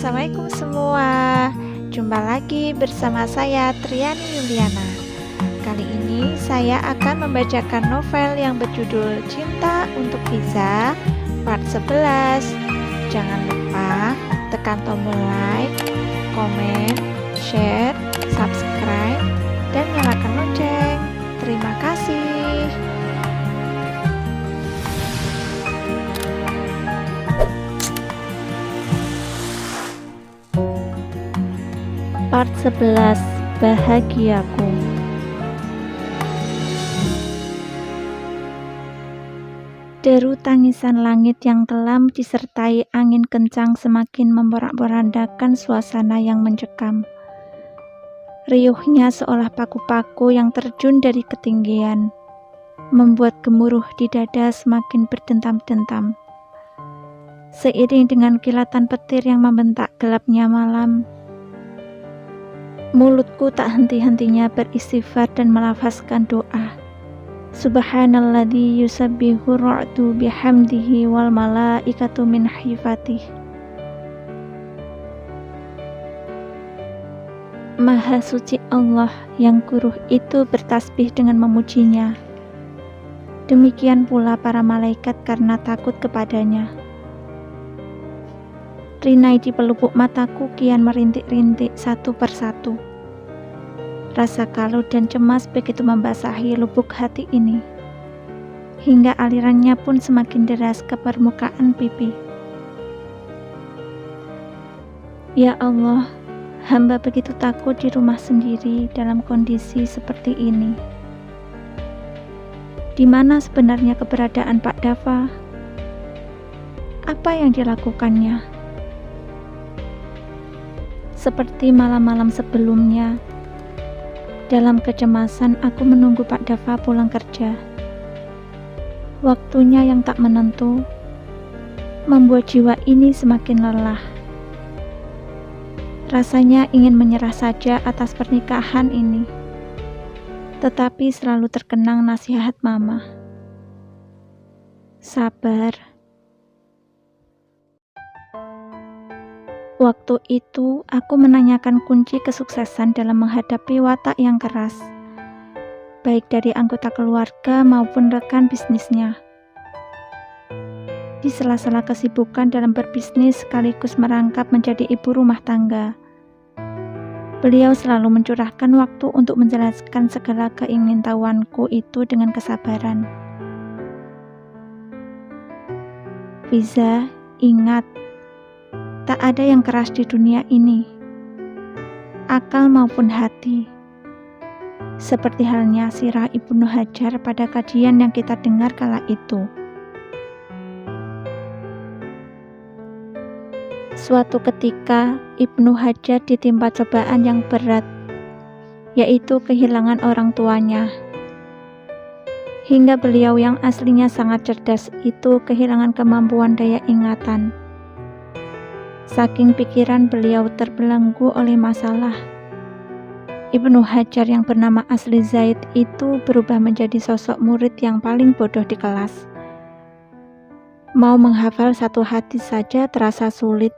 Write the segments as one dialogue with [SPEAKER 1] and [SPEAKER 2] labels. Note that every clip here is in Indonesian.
[SPEAKER 1] Assalamualaikum semua. Jumpa lagi bersama saya Triani Yuliana. Kali ini saya akan membacakan novel yang berjudul Cinta untuk Fiza part 11. Jangan lupa tekan tombol like, komen, share, subscribe, dan nyalakan lonceng. Terima kasih. Part 11. Bahagiaku. Deru tangisan langit yang kelam disertai angin kencang semakin memporak-porandakan suasana yang mencekam. Riuhnya seolah paku-paku yang terjun dari ketinggian, membuat gemuruh di dada semakin berdentam-dentam. Seiring dengan kilatan petir yang membentak gelapnya malam, mulutku tak henti-hentinya beristighfar dan melafazkan doa. Subhanalladzi yusabbihu ra'du bihamdihi wal malaikatu min hifatih. Maha suci Allah yang guruh itu bertasbih dengan memujinya. Demikian pula para malaikat karena takut kepadanya. Rinai di pelupuk mataku kian merintik-rintik satu persatu. Rasa kalut dan cemas begitu membasahi lubuk hati ini, hingga alirannya pun semakin deras ke permukaan pipi. Ya Allah, hamba begitu takut di rumah sendiri dalam kondisi seperti ini. Di mana sebenarnya keberadaan Pak Dava? Apa yang dilakukannya? Seperti malam-malam sebelumnya, dalam kecemasan aku menunggu Pak Dava pulang kerja. Waktunya yang tak menentu membuat jiwa ini semakin lelah. Rasanya ingin menyerah saja atas pernikahan ini, tetapi selalu terkenang nasihat Mama. Sabar. Waktu itu, aku menanyakan kunci kesuksesan dalam menghadapi watak yang keras, baik dari anggota keluarga maupun rekan bisnisnya. Di sela-sela kesibukan dalam berbisnis sekaligus merangkap menjadi ibu rumah tangga, beliau selalu mencurahkan waktu untuk menjelaskan segala keingintahuanku itu dengan kesabaran. Fiza, ingat, tak ada yang keras di dunia ini, akal maupun hati. Seperti halnya sirah Ibnu Hajar pada kajian yang kita dengar kala itu. Suatu ketika, Ibnu Hajar ditimpa cobaan yang berat, yaitu kehilangan orang tuanya. Hingga beliau yang aslinya sangat cerdas itu kehilangan kemampuan daya ingatan. Saking pikiran beliau terbelenggu oleh masalah, Ibnu Hajar yang bernama asli Zaid itu berubah menjadi sosok murid yang paling bodoh di kelas. Mau menghafal satu hadis saja terasa sulit.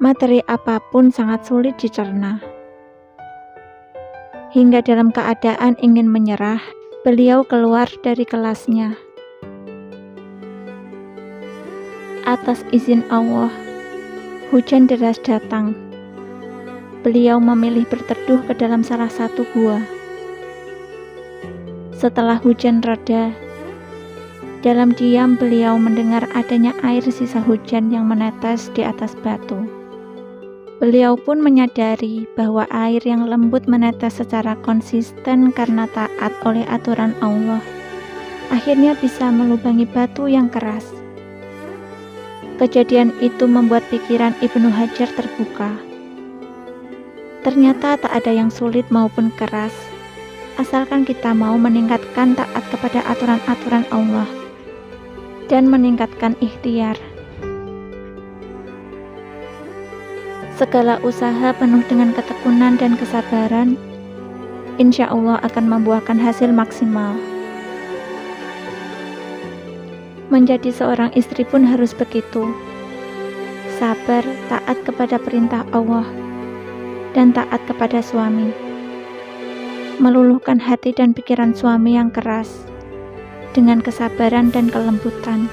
[SPEAKER 1] Materi apapun sangat sulit dicerna. Hingga dalam keadaan ingin menyerah, beliau keluar dari kelasnya. Atas izin Allah, hujan deras datang. Beliau memilih berteduh ke dalam salah satu gua. Setelah hujan reda, dalam diam beliau mendengar adanya air sisa hujan yang menetes di atas batu. Beliau pun menyadari bahwa air yang lembut menetes secara konsisten karena taat oleh aturan Allah, akhirnya bisa melubangi batu yang keras. Kejadian itu membuat pikiran Ibnu Hajar terbuka. Ternyata tak ada yang sulit maupun keras, asalkan kita mau meningkatkan taat kepada aturan-aturan Allah dan meningkatkan ikhtiar. Segala usaha penuh dengan ketekunan dan kesabaran, insya Allah akan membuahkan hasil maksimal. Menjadi seorang istri pun harus begitu. sabar, taat kepada perintah Allah, dan taat kepada suami. Meluluhkan hati dan pikiran suami yang keras dengan kesabaran dan kelembutan.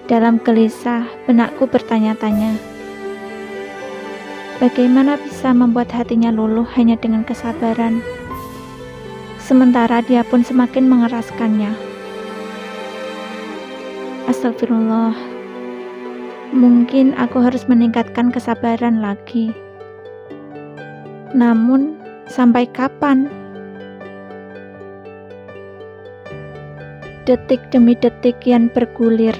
[SPEAKER 1] Dalam gelisah, benakku bertanya-tanya, bagaimana bisa membuat hatinya luluh hanya dengan kesabaran, sementara dia pun semakin mengeraskannya. Astagfirullah, mungkin aku harus meningkatkan kesabaran lagi. Namun, sampai kapan? Detik demi detik kian bergulir.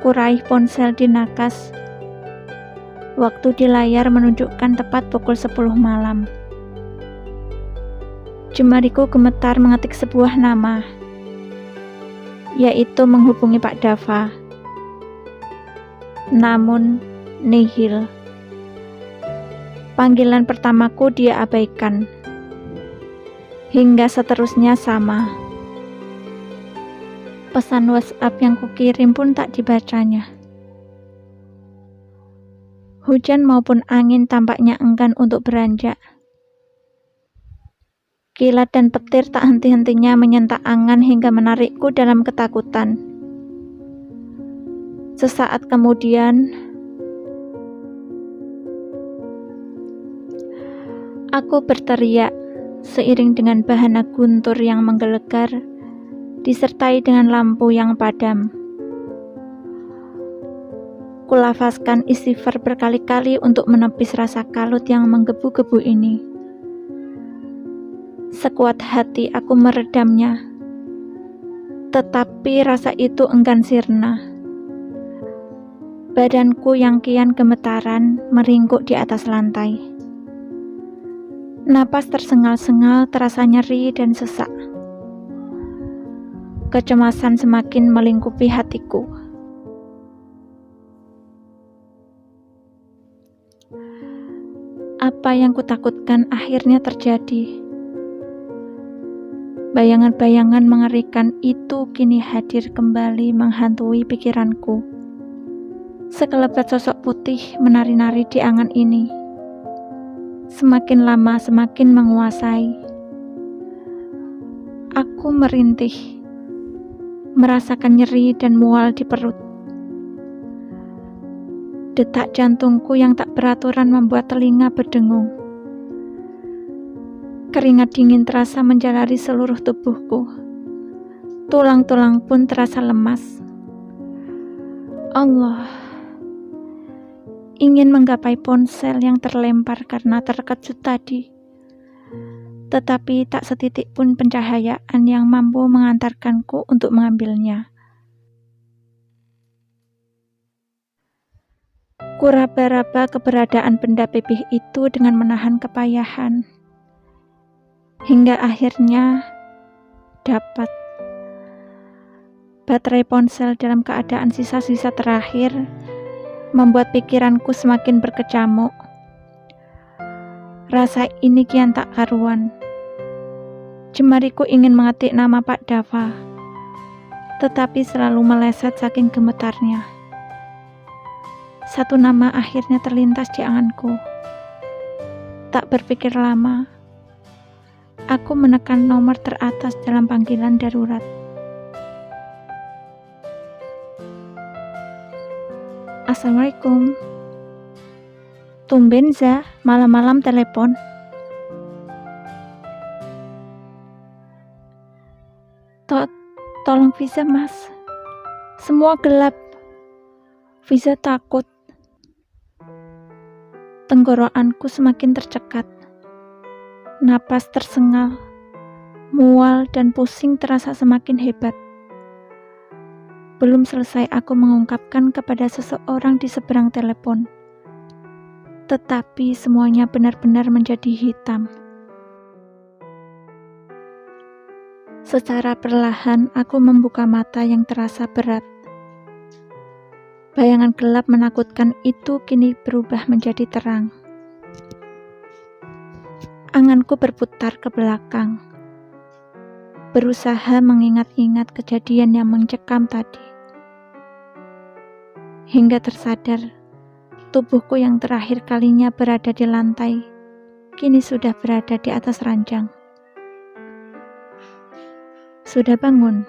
[SPEAKER 1] Kuraih ponsel di nakas. Waktu di layar menunjukkan tepat pukul 10 malam. Jemariku gemetar mengetik sebuah nama, yaitu menghubungi Pak Dava. Namun, nihil. Panggilan pertamaku dia abaikan. Hingga seterusnya sama. Pesan WhatsApp yang kukirim pun tak dibacanya. Hujan maupun angin tampaknya enggan untuk beranjak. Kilat dan petir tak henti-hentinya menyentak angan hingga menarikku dalam ketakutan. Sesaat kemudian, aku berteriak seiring dengan bahana guntur yang menggelegar, disertai dengan lampu yang padam. Kulafazkan istighfar berkali-kali untuk menepis rasa kalut yang menggebu-gebu ini. Sekuat hati aku meredamnya, tetapi rasa itu enggan sirna. Badanku yang kian gemetaran meringkuk di atas lantai. Napas tersengal-sengal, terasa nyeri dan sesak. Kecemasan semakin melingkupi hatiku. Apa yang kutakutkan akhirnya terjadi. Bayangan-bayangan mengerikan itu kini hadir kembali menghantui pikiranku. Sekelebat sosok putih menari-nari di angan ini. Semakin lama semakin menguasai. Aku merintih, merasakan nyeri dan mual di perut. Detak jantungku yang tak beraturan membuat telinga berdengung. Keringat dingin terasa menjalari seluruh tubuhku. Tulang-tulang pun terasa lemas. Allah, ingin menggapai ponsel yang terlempar karena terkejut tadi. Tetapi tak setitik pun pencahayaan yang mampu mengantarkanku untuk mengambilnya. Kuraba-raba keberadaan benda pipih itu dengan menahan kepayahan. Hingga akhirnya dapat. Baterai ponsel dalam keadaan sisa-sisa terakhir membuat pikiranku semakin berkecamuk. Rasa ini kian tak karuan. Jemariku ingin mengetik nama Pak Dava, tetapi selalu meleset saking gemetarnya. Satu nama akhirnya terlintas di anganku. Tak berpikir lama, aku menekan nomor teratas dalam panggilan darurat. Assalamualaikum. Tumben Za, malam-malam telepon. Tolong Fiza mas, semua gelap. Fiza takut. Tenggorokanku semakin tercekat. Napas tersengal, mual dan pusing terasa semakin hebat. Belum selesai aku mengungkapkan kepada seseorang di seberang telepon, tetapi semuanya benar-benar menjadi hitam. Secara perlahan aku membuka mata yang terasa berat. Bayangan gelap menakutkan itu kini berubah menjadi terang. Anganku berputar ke belakang, berusaha mengingat-ingat kejadian yang mencekam tadi. hingga tersadar tubuhku yang terakhir kalinya berada di lantai, kini sudah berada di atas ranjang. Sudah bangun?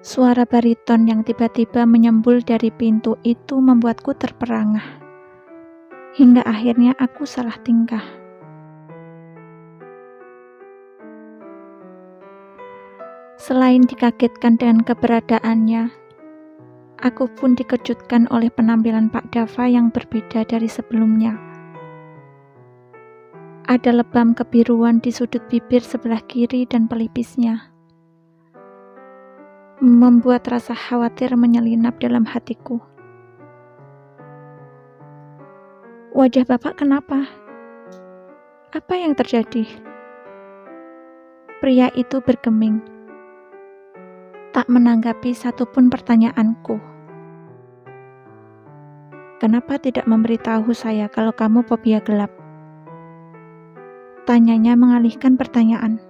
[SPEAKER 1] Suara bariton yang tiba-tiba menyembul dari pintu itu membuatku terperangah. Hingga akhirnya aku salah tingkah. Selain dikagetkan dengan keberadaannya, aku pun dikejutkan oleh penampilan Pak Dava yang berbeda dari sebelumnya. Ada lebam kebiruan di sudut bibir sebelah kiri dan pelipisnya, membuat rasa khawatir menyelinap dalam hatiku. Wajah Bapak kenapa? Apa yang terjadi? Pria itu bergeming, tak menanggapi satupun pertanyaanku. Kenapa tidak memberitahu saya kalau kamu fobia gelap? Tanyanya mengalihkan pertanyaan.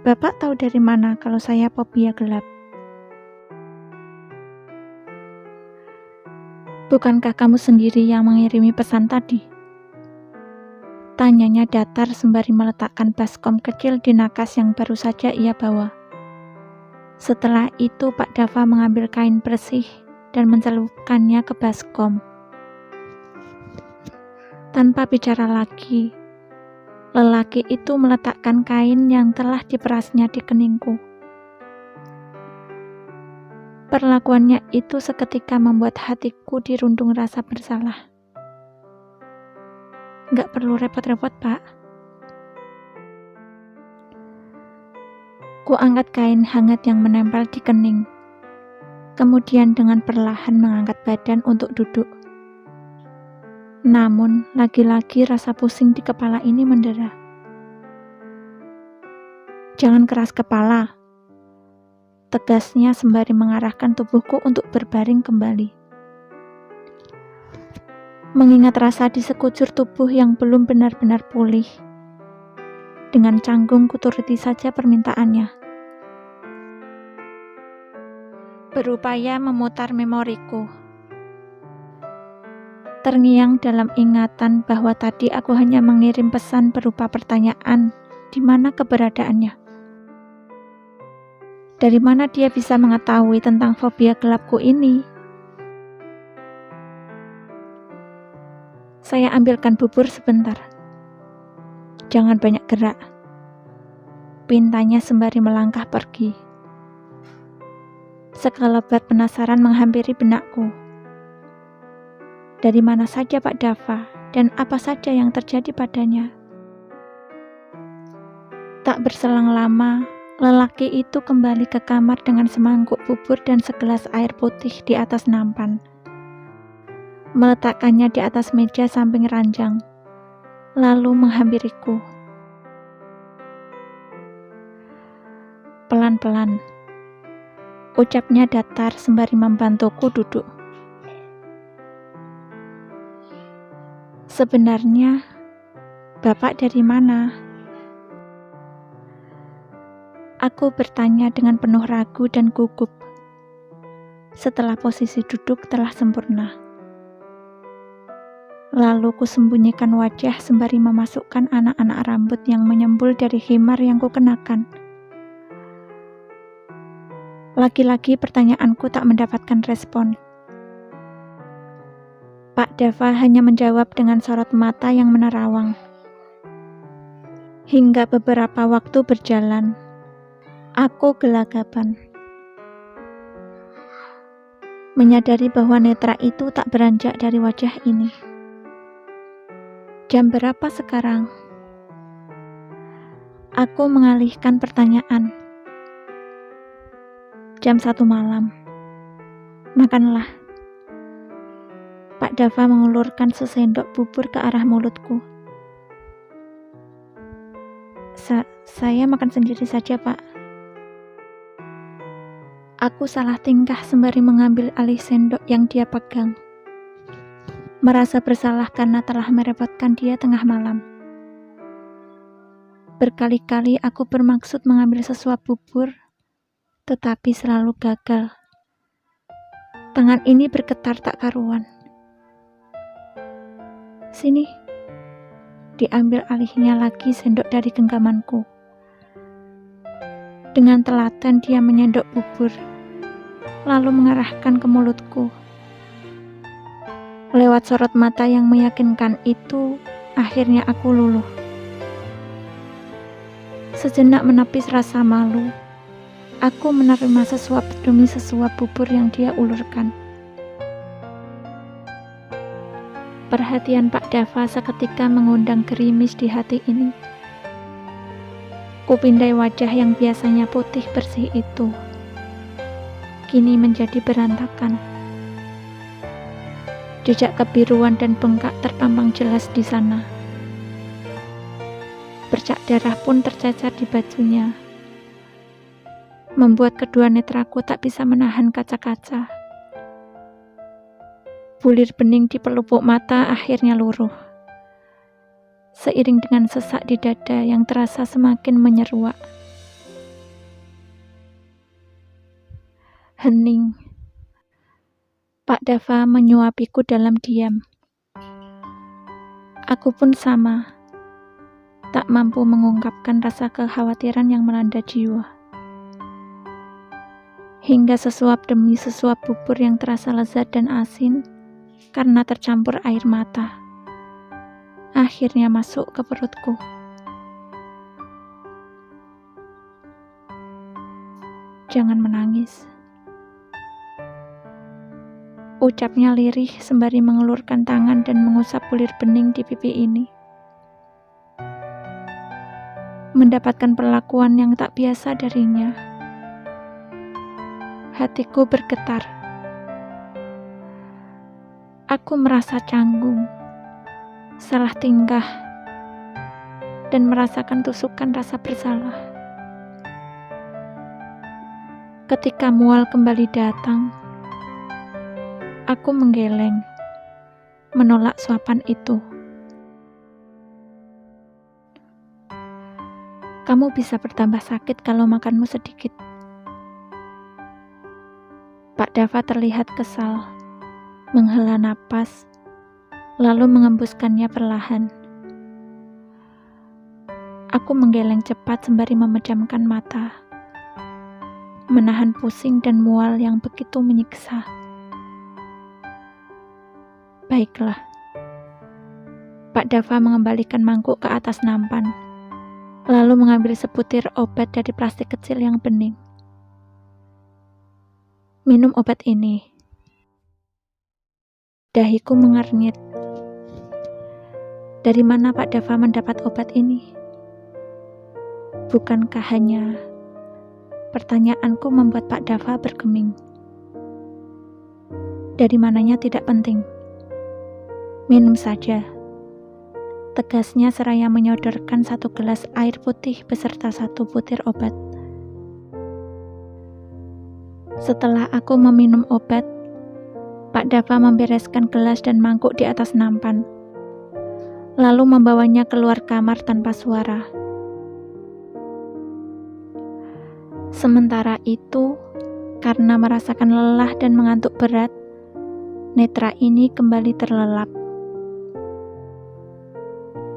[SPEAKER 1] Bapak tahu dari mana kalau saya fobia gelap? Bukankah kamu sendiri yang mengirimi pesan tadi? Tanyanya datar sembari meletakkan baskom kecil di nakas yang baru saja ia bawa. Setelah itu Pak Dava mengambil kain bersih dan mencelupkannya ke baskom. Tanpa bicara lagi, lelaki itu meletakkan kain yang telah diperasnya di keningku. Perlakuannya itu seketika membuat hatiku dirundung rasa bersalah. Nggak perlu repot-repot, Pak. Ku angkat kain hangat yang menempel di kening. Kemudian dengan perlahan mengangkat badan untuk duduk. Namun, lagi-lagi rasa pusing di kepala ini mendera. Jangan keras kepala, tegasnya sembari mengarahkan tubuhku untuk berbaring kembali. Mengingat rasa di sekujur tubuh yang belum benar-benar pulih, dengan canggung kuturuti saja permintaannya. Berupaya memutar memoriku. Terngiang dalam ingatan bahwa tadi aku hanya mengirim pesan berupa pertanyaan di mana keberadaannya. Dari mana dia bisa mengetahui tentang fobia gelapku ini? Saya ambilkan bubur sebentar. Jangan banyak gerak. Pintanya sembari melangkah pergi. Sekelebat penasaran menghampiri benakku. Dari mana saja Pak Dava dan apa saja yang terjadi padanya? Tak berselang lama, lelaki itu kembali ke kamar dengan semangkuk bubur dan segelas air putih di atas nampan. Meletakkannya di atas meja samping ranjang, lalu menghampiriku. Pelan-pelan, ucapnya datar sembari membantuku duduk. Sebenarnya, Bapak dari mana? Aku bertanya dengan penuh ragu dan gugup. Setelah posisi duduk telah sempurna. Lalu kusembunyikan wajah sembari memasukkan anak-anak rambut yang menyembul dari khimar yang kukenakan. Lagi-lagi pertanyaanku tak mendapatkan respon. Pak Dava hanya menjawab dengan sorot mata yang menerawang. Hingga beberapa waktu berjalan, aku gelagapan. Menyadari bahwa netra itu tak beranjak dari wajah ini. Jam berapa sekarang? Aku mengalihkan pertanyaan. Jam 1 malam. Makanlah. Pak Dava mengulurkan sesendok bubur ke arah mulutku. Saya makan sendiri saja, Pak. Aku salah tingkah sembari mengambil alih sendok yang dia pegang. Merasa bersalah karena telah merepotkan dia tengah malam. Berkali-kali aku bermaksud mengambil sesuap bubur, tetapi selalu gagal. Tangan ini bergetar tak karuan. Sini, diambil alihnya lagi sendok dari genggamanku. Dengan telaten dia menyendok bubur, lalu mengarahkan ke mulutku. Lewat sorot mata yang meyakinkan itu, akhirnya aku luluh. Sejenak menepis rasa malu, aku menerima sesuap demi sesuap bubur yang dia ulurkan. Perhatian Pak Dava seketika mengundang gerimis di hati ini. Kupindai wajah yang biasanya putih bersih itu, kini menjadi berantakan. Jejak kebiruan dan bengkak terpampang jelas di sana. Bercak darah pun tercecer di bajunya, membuat kedua netraku tak bisa menahan kaca-kaca. Bulir bening di pelupuk mata akhirnya luruh, seiring dengan sesak di dada yang terasa semakin menyeruak. Hening. Pak Dava menyuapiku dalam diam. Aku pun sama, tak mampu mengungkapkan rasa kekhawatiran yang melanda jiwa. Hingga sesuap demi sesuap bubur yang terasa lezat dan asin karena tercampur air mata, akhirnya masuk ke perutku. Jangan menangis, ucapnya lirih sembari mengelurkan tangan dan mengusap bulir bening di pipi ini. Mendapatkan perlakuan yang tak biasa darinya, hatiku bergetar. Aku merasa canggung, salah tingkah, dan merasakan tusukan rasa bersalah. Ketika mual kembali datang, aku menggeleng, menolak suapan itu. Kamu bisa bertambah sakit kalau makanmu sedikit. Pak Dava terlihat kesal, menghela napas, lalu mengembuskannya perlahan. Aku menggeleng cepat sembari memejamkan mata, menahan pusing dan mual yang begitu menyiksa. Baiklah. Pak Dava mengembalikan mangkuk ke atas nampan, lalu mengambil sebutir obat dari plastik kecil yang bening. Minum obat ini. Dahiku mengernyit. Dari mana Pak Dava mendapat obat ini? Bukankah hanya... Pertanyaanku membuat Pak Dava bergeming. Dari mananya tidak penting. Minum saja, tegasnya seraya menyodorkan satu gelas air putih beserta satu butir obat. Setelah aku meminum obat, Pak Dava membereskan gelas dan mangkuk di atas nampan, lalu membawanya keluar kamar tanpa suara. Sementara itu, karena merasakan lelah dan mengantuk berat, netra ini kembali terlelap.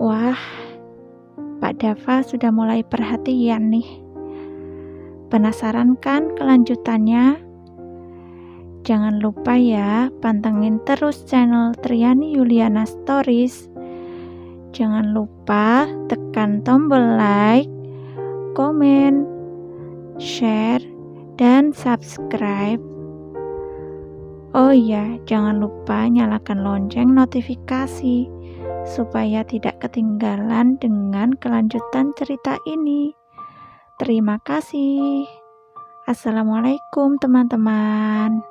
[SPEAKER 1] Wah, Pak Dava sudah mulai perhatian nih. Penasaran kan kelanjutannya? Jangan lupa ya, pantengin terus channel Triani Yuliana Stories. Jangan lupa tekan tombol like, komen, share, dan subscribe. Oh iya, jangan lupa nyalakan lonceng notifikasi supaya tidak ketinggalan dengan kelanjutan cerita ini. Terima kasih. Assalamualaikum teman-teman.